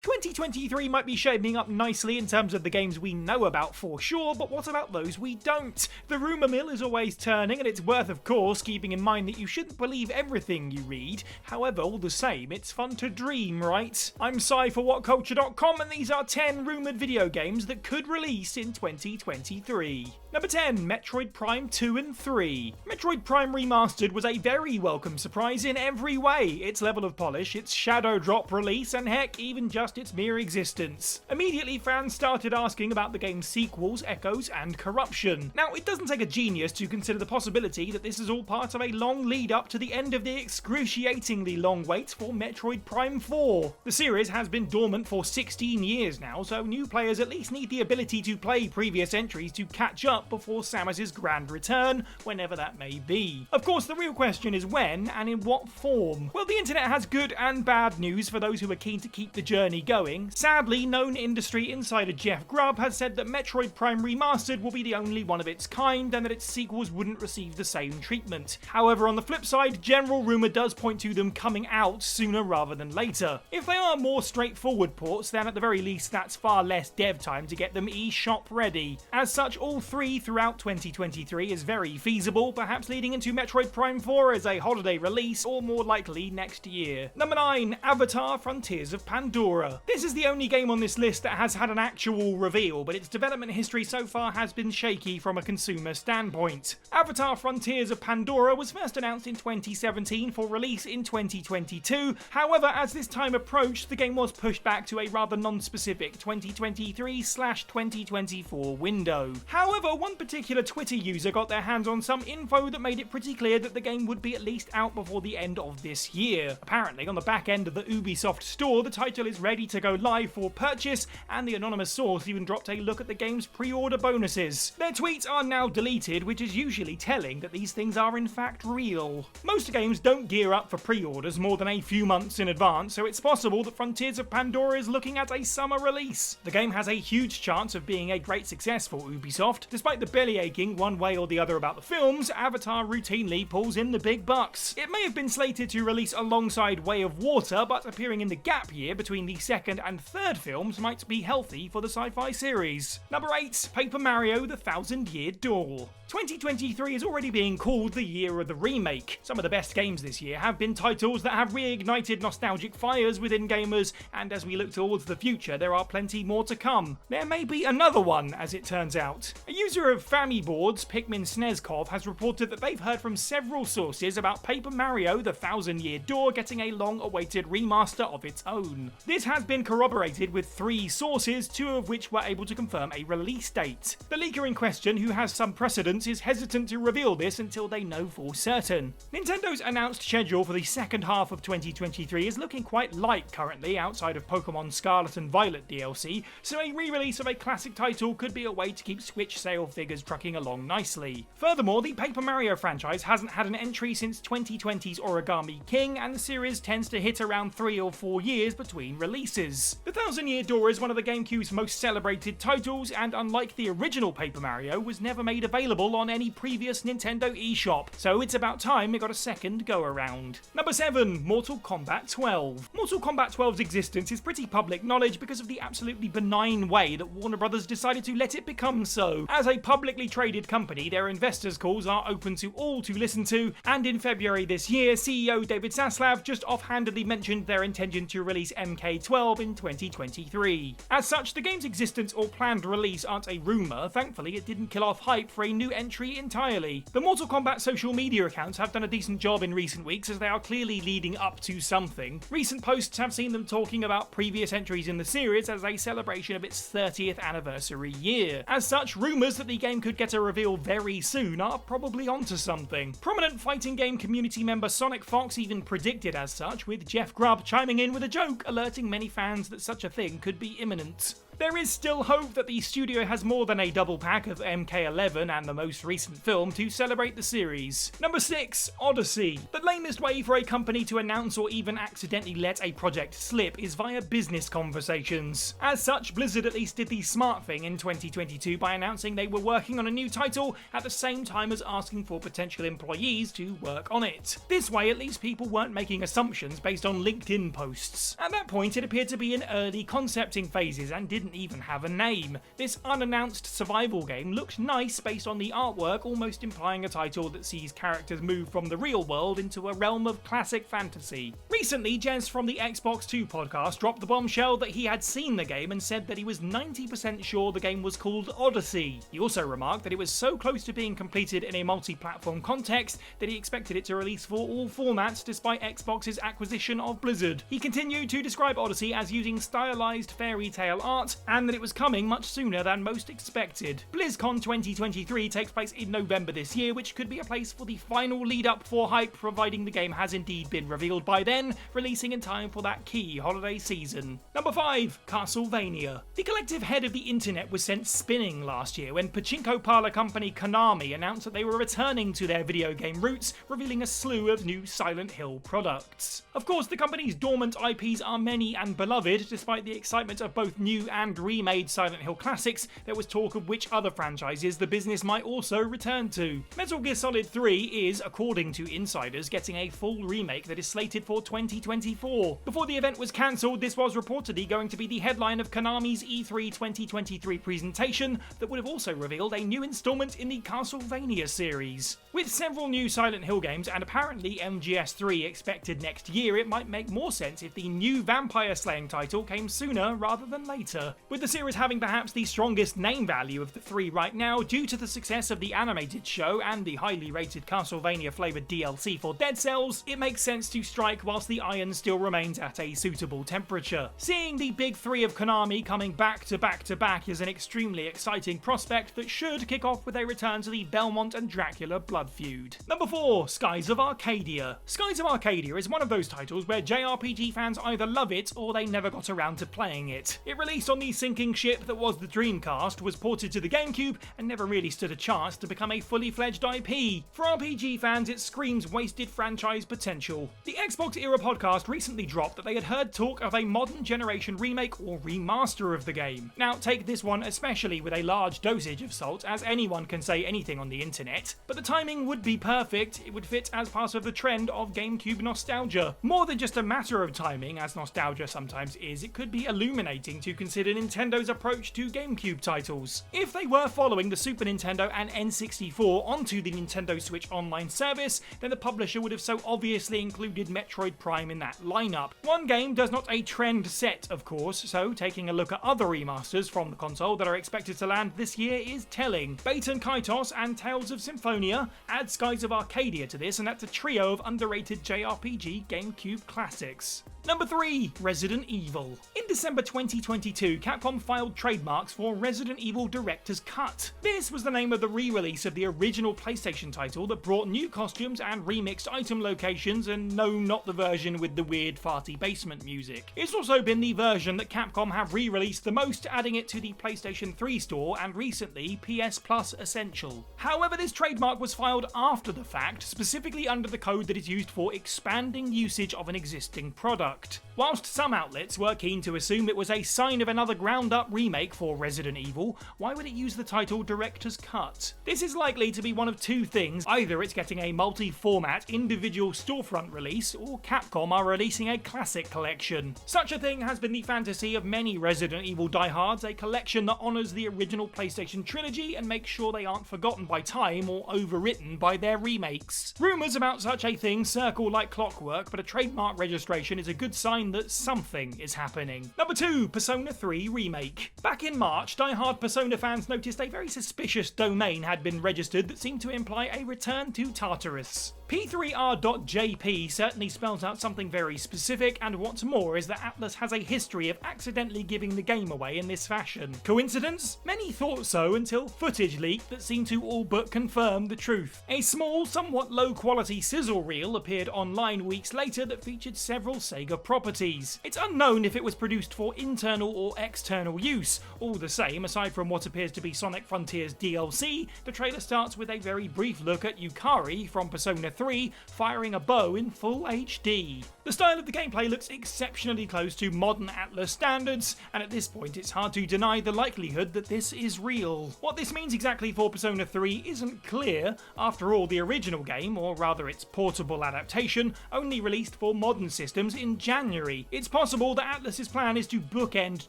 2023 might be shaping up nicely in terms of the games we know about for sure, but what about those we don't? The rumour mill is always turning, and it's worth, of course, keeping in mind that you shouldn't believe everything you read. However, all the same, it's fun to dream, right? I'm Sai for WhatCulture.com, and these are 10 rumoured video games that could release in 2023. Number 10, Metroid Prime 2 and 3. Metroid Prime Remastered was a very welcome surprise in every way. Its level of polish, its shadow drop release, and heck, even just its mere existence. Immediately, fans started asking about the game's sequels, echoes, and corruption. Now, it doesn't take a genius to consider the possibility that this is all part of a long lead up to the end of the excruciatingly long wait for Metroid Prime 4. The series has been dormant for 16 years now, so new players at least need the ability to play previous entries to catch up before Samus's grand return, whenever that may be. Of course, the real question is when and in what form. Well, the internet has good and bad news for those who are keen to keep the journey going. Sadly, known industry insider Jeff Grubb has said that Metroid Prime Remastered will be the only one of its kind and that its sequels wouldn't receive the same treatment. However, on the flip side, general rumour does point to them coming out sooner rather than later. If they are more straightforward ports, then at the very least that's far less dev time to get them eShop ready. As such, all three throughout 2023 is very feasible, perhaps leading into Metroid Prime 4 as a holiday release, or more likely next year. Number 9, Avatar Frontiers of Pandora. This is the only game on this list that has had an actual reveal, but its development history so far has been shaky from a consumer standpoint. Avatar Frontiers of Pandora was first announced in 2017 for release in 2022, however, as this time approached, the game was pushed back to a rather non-specific 2023/2024 window. However, one particular Twitter user got their hands on some info that made it pretty clear that the game would be at least out before the end of this year. Apparently, on the back end of the Ubisoft store, the title is ready to go live for purchase, and the anonymous source even dropped a look at the game's pre-order bonuses. Their tweets are now deleted, which is usually telling that these things are in fact real. Most games don't gear up for pre-orders more than a few months in advance, so it's possible that Frontiers of Pandora is looking at a summer release. The game has a huge chance of being a great success for Ubisoft. Despite the belly aching one way or the other about the films, Avatar routinely pulls in the big bucks. It may have been slated to release alongside Way of Water, but appearing in the gap year between the second and third films might be healthy for the sci-fi series. Number 8, Paper Mario: The ThousandYear Door. 2023 is already being called the year of the remake. Some of the best games this year have been titles that have reignited nostalgic fires within gamers, and as we look towards the future, there are plenty more to come. There may be another one, as it turns out. A user of Famiboards, Pikmin Snezkov, has reported that they've heard from several sources about Paper Mario: The ThousandYear Door getting a long-awaited remaster of its own. This has been corroborated with 3 sources, 2 of which were able to confirm a release date. The leaker in question, who has some precedence, is hesitant to reveal this until they know for certain. Nintendo's announced schedule for the second half of 2023 is looking quite light currently, outside of Pokemon Scarlet and Violet DLC, so a re-release of a classic title could be a way to keep Switch sale figures trucking along nicely. Furthermore, the Paper Mario franchise hasn't had an entry since 2020's Origami King, and the series tends to hit around 3 or 4 years between releases. The ThousandYear Door is one of the GameCube's most celebrated titles, and unlike the original Paper Mario, was never made available on any previous Nintendo eShop, so it's about time it got a second go-around. Number 7, Mortal Kombat 12. Mortal Kombat 12's existence is pretty public knowledge because of the absolutely benign way that Warner Bros. Decided to let it become so. As a publicly traded company, their investors' calls are open to all to listen to, and in February this year, CEO David Zaslav just offhandedly mentioned their intention to release MK12 in 2023. As such, the game's existence or planned release aren't a rumour. Thankfully, it didn't kill off hype for a new entry entirely. The Mortal Kombat social media accounts have done a decent job in recent weeks, as they are clearly leading up to something. Recent posts have seen them talking about previous entries in the series as a celebration of its 30th anniversary year. As such, rumours that the game could get a reveal very soon are probably onto something. Prominent fighting game community member Sonic Fox even predicted as such, with Jeff Grubb chiming in with a joke alerting many fans that such a thing could be imminent. There is still hope that the studio has more than a double pack of MK11 and the most recent film to celebrate the series. Number 6, Odyssey. The lamest way for a company to announce or even accidentally let a project slip is via business conversations. As such, Blizzard at least did the smart thing in 2022 by announcing they were working on a new title at the same time as asking for potential employees to work on it. This way, at least people weren't making assumptions based on LinkedIn posts. At that point, it appeared to be in early concepting phases and didn't even have a name. This unannounced survival game looked nice based on the artwork, almost implying a title that sees characters move from the real world into a realm of classic fantasy. Recently, Jez from the Xbox 2 podcast dropped the bombshell that he had seen the game and said that he was 90% sure the game was called Odyssey. He also remarked that it was so close to being completed in a multi-platform context that he expected it to release for all formats despite Xbox's acquisition of Blizzard. He continued to describe Odyssey as using stylized fairy tale art and that it was coming much sooner than most expected. BlizzCon 2023 takes place in November this year, which could be a place for the final lead up for hype, providing the game has indeed been revealed by then, releasing in time for that key holiday season. Number 5, Castlevania. The collective head of the internet was sent spinning last year when pachinko parlor company Konami announced that they were returning to their video game roots, revealing a slew of new Silent Hill products. Of course, the company's dormant IPs are many and beloved. Despite the excitement of both new and remade Silent Hill classics, there was talk of which other franchises the business might also return to. Metal Gear Solid 3 is, according to insiders, getting a full remake that is slated for 2024. Before the event was cancelled, this was reportedly going to be the headline of Konami's E3 2023 presentation that would have also revealed a new installment in the Castlevania series. With several new Silent Hill games and apparently MGS3 expected next year, it might make more sense if the new vampire slaying title came sooner rather than later. With the series having perhaps the strongest name value of the three right now due to the success of the animated show and the highly rated Castlevania flavoured DLC for Dead Cells, it makes sense to strike whilst the iron still remains at a suitable temperature. Seeing the big three of Konami coming back to back to back is an extremely exciting prospect that should kick off with a return to the Belmont and Dracula blood feud. Number 4, Skies of Arcadia. Skies of Arcadia is one of those titles where JRPG fans either love it or they never got around to playing it. It released on the sinking ship that was the Dreamcast, was ported to the GameCube, and never really stood a chance to become a fully fledged IP. For RPG fans, it screams wasted franchise potential. The Xbox Era podcast recently dropped that they had heard talk of a modern generation remake or remaster of the game. Now, take this one especially with a large dosage of salt, as anyone can say anything on the internet, but the timing would be perfect. It would fit as part of the trend of GameCube nostalgia. More than just a matter of timing, as nostalgia sometimes is, it could be illuminating to consider Nintendo's approach to GameCube titles. If they were following the Super Nintendo and N64 onto the Nintendo Switch Online service, then the publisher would have so obviously included Metroid Prime in that lineup. One game does not a trend set, of course, so taking a look at other remasters from the console that are expected to land this year is telling. Baton Kaitos and Tales of Symphonia add Skies of Arcadia to this, and that's a trio of underrated JRPG GameCube classics. Number 3, Resident Evil. In December 2022, Capcom filed trademarks for Resident Evil Director's Cut. This was the name of the re-release of the original PlayStation title that brought new costumes and remixed item locations, and no, not the version with the weird farty basement music. It's also been the version that Capcom have re-released the most, adding it to the PlayStation 3 store and recently PS Plus Essential. However, this trademark was filed after the fact, specifically under the code that is used for expanding usage of an existing product. Whilst some outlets were keen to assume it was a sign of another ground-up remake for Resident Evil, why would it use the title Director's Cut? This is likely to be one of two things. Either it's getting a multi-format, individual storefront release, or Capcom are releasing a classic collection. Such a thing has been the fantasy of many Resident Evil diehards, a collection that honours the original PlayStation trilogy and makes sure they aren't forgotten by time or overwritten by their remakes. Rumours about such a thing circle like clockwork, but a trademark registration is a good sign that something is happening. Number 2, Persona 3 Remake. Back in March, die-hard Persona fans noticed a very suspicious domain had been registered that seemed to imply a return to Tartarus. P3R.jp certainly spells out something very specific, and what's more is that Atlus has a history of accidentally giving the game away in this fashion. Coincidence? Many thought so until footage leaked that seemed to all but confirm the truth. A small, somewhat low-quality sizzle reel appeared online weeks later that featured several Sega properties. It's unknown if it was produced for internal or external use. All the same, aside from what appears to be Sonic Frontiers DLC, the trailer starts with a very brief look at Yukari from Persona 3 firing a bow in full HD. The style of the gameplay looks exceptionally close to modern Atlus standards, and at this point it's hard to deny the likelihood that this is real. What this means exactly for Persona 3 isn't clear. After all, the original game, or rather its portable adaptation, only released for modern systems in January. It's possible that Atlus's plan is to bookend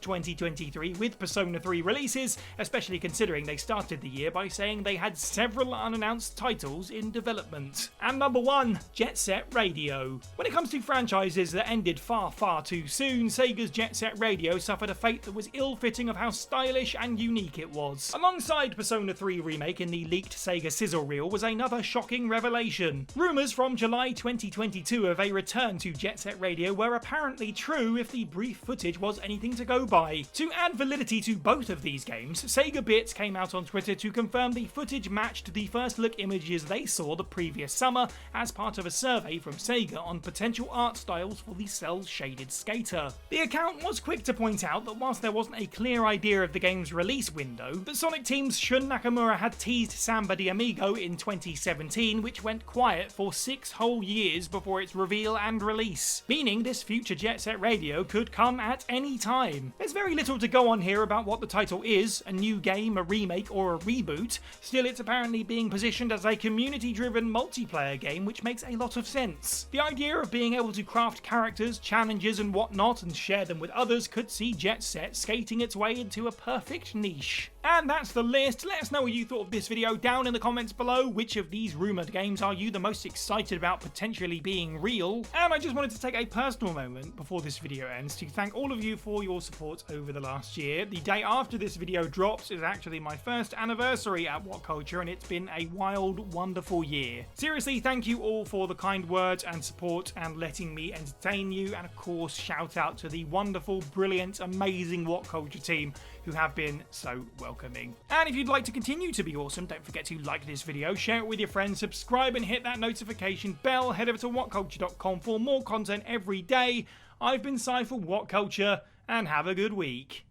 2023 with Persona 3 releases, especially considering they started the year by saying they had several unannounced titles in development. And number 1, Jet Set Radio. When it comes to franchises that ended far too soon, Sega's Jet Set Radio suffered a fate that was ill-fitting of how stylish and unique it was. Alongside Persona 3 Remake in the leaked Sega sizzle reel was another shocking revelation. Rumours from July 2022 of a return to Jet Set Radio were apparently true if the brief footage was anything to go by. To add validity to both of these games, Sega Bits came out on Twitter to confirm the footage matched the first look images they saw the previous summer as part of a survey from Sega on potential art styles for the cel-shaded skater. The account was quick to point out that whilst there wasn't a clear idea of the game's release window, the Sonic team's Shun Nakamura had teased Samba de Amigo in 2017, which went quiet for 6 whole years before its reveal and release, meaning this future Jet Set Radio could come at any time. There's very little to go on here about what the title is, a new game, a remake, or a reboot. Still, it's apparently being positioned as a community-driven multiplayer game, which makes a lot of sense. The idea of being able to craft characters, challenges and whatnot and share them with others could see Jet Set skating its way into a perfect niche. And that's the list. Let us know what you thought of this video down in the comments below. Which of these rumoured games are you the most excited about potentially being real? And I just wanted to take a personal moment before this video ends to thank all of you for your support over the last year. The day after this video drops is actually my first anniversary at WhatCulture, and it's been a wild, wonderful year. Seriously, thank you all for the kind words and support and letting me entertain you, and of course shout out to the wonderful, brilliant, amazing WhatCulture team who have been so welcoming. And if you'd like to continue to be awesome, don't forget to like this video, share it with your friends, subscribe and hit that notification bell. Head over to whatculture.com for more content every day. I've been Cy for WhatCulture, and have a good week.